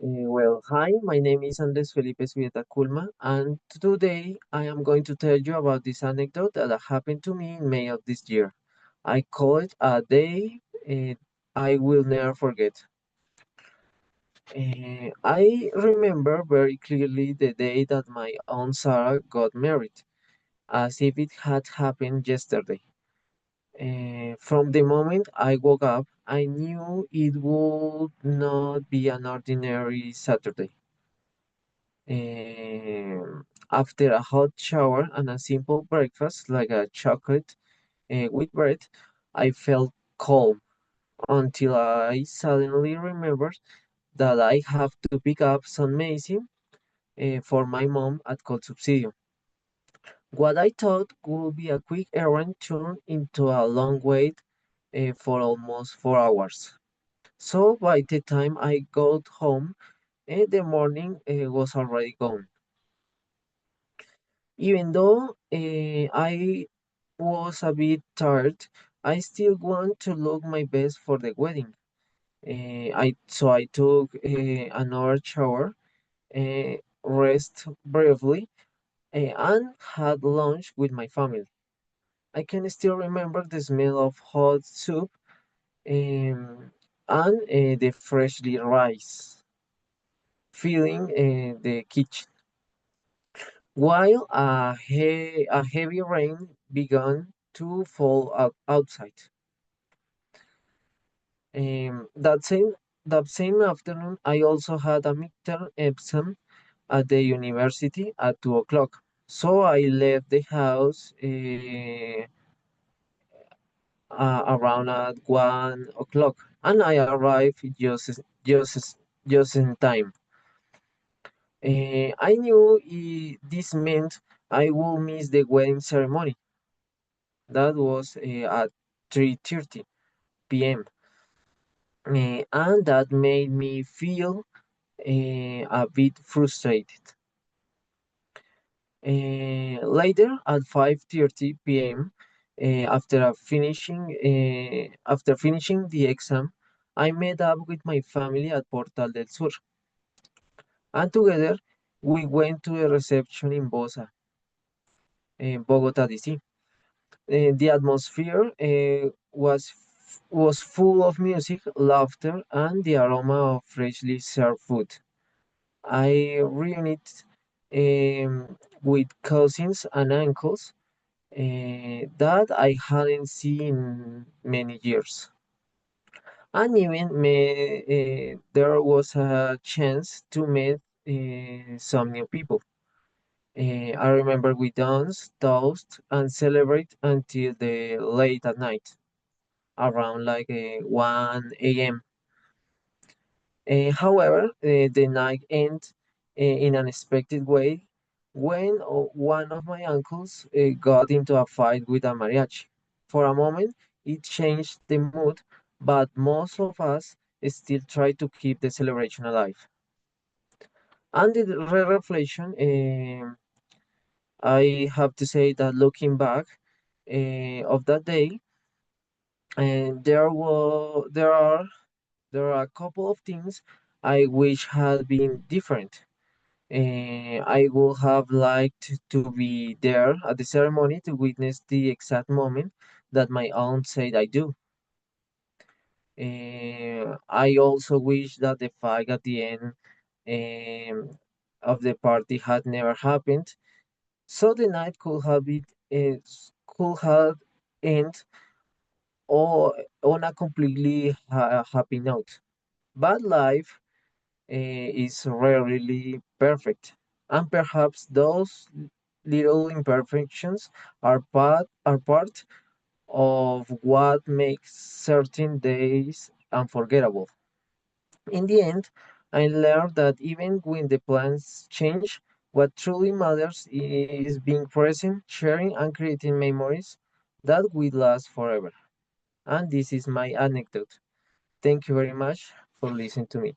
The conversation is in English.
Hi, my name is Andres Felipe Subieta Culma, and today I am going to tell you about this anecdote that happened to me in May of this year. I call it a day I will never forget. I remember very clearly the day that my Aunt Sarah got married, as if it had happened yesterday. From the moment I woke up, I knew it would not be an ordinary Saturday. After a hot shower and a simple breakfast like a chocolate with bread, I felt calm until I suddenly remembered that I have to pick up some medicine for my mom at Cold Subsidio. What I thought would be a quick errand turned into a long wait for almost 4 hours. So by the time I got home, the morning was already gone. Even though I was a bit tired, I still want to look my best for the wedding. I took another shower, uh, rest briefly, and had lunch with my family. I can still remember the smell of hot soup and the freshly rice filling the kitchen. While a heavy rain began to fall outside. That same afternoon, I also had a midterm exam at the university at 2 o'clock. So I left the house around at 1 o'clock, and I arrived just in time. I knew this meant I would miss the wedding ceremony. That was at 3:30 p.m. And that made me feel a bit frustrated. Later at 5:30 p.m., after finishing the exam, I met up with my family at Portal del Sur, and together we went to a reception in Bosa, Bogota, DC. The atmosphere was full of music, laughter, and the aroma of freshly served food. I reunited with cousins and uncles that I hadn't seen in many years. And even there was a chance to meet some new people. I remember we danced, toast, and celebrate until the late at night, around like 1 a.m. However, the night ended in an unexpected way when one of my uncles got into a fight with a mariachi. For a moment, it changed the mood, but most of us still try to keep the celebration alive. And the reflection, I have to say that looking back of that day, and there are a couple of things I wish had been different. I would have liked to be there at the ceremony to witness the exact moment that my aunt said I do. I also wish that the fight at the end of the party had never happened, so the night could have ended or on a completely happy note. But life is rarely perfect, and perhaps those little imperfections are part of what makes certain days unforgettable. In the end, I learned that even when the plans change, what truly matters is being present, sharing, and creating memories that will last forever. And this is my anecdote. Thank you very much for listening to me.